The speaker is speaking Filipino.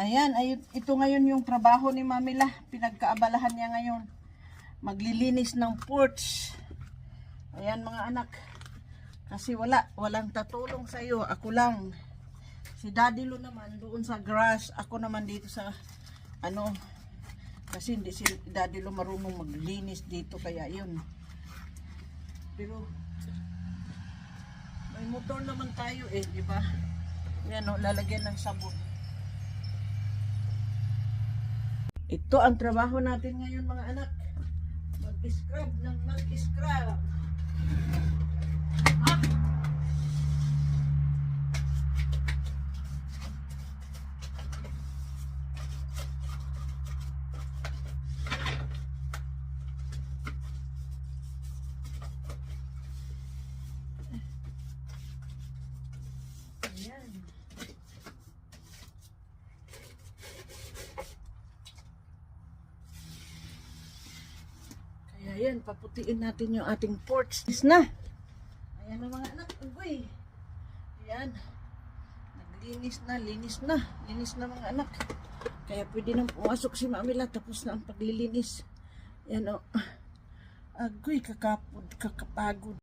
Ayan, ito ngayon yung trabaho ni Mamila. Pinagkaabalahan niya ngayon. Maglilinis ng porch. Ayan mga anak. Kasi walang tatulong sa iyo. Ako lang. Si Daddy Lo naman doon sa grass. Ako naman dito sa kasi hindi si Daddy Lo marunong maglinis dito. Kaya yun. Pero may motor naman tayo di ba? Yan lalagyan ng sabon. Ito ang trabaho natin ngayon mga anak. Mag-scrub ng mag-scrub. Ayan. Ayan, paputiin natin yung ating porch. Linis na. Ayan na mga anak. Uy. Ayan. Naglinis na, linis na mga anak. Kaya pwede nang pumasok si Mamila. Tapos na ang paglilinis. Ayan o. Agoy, kakapagod.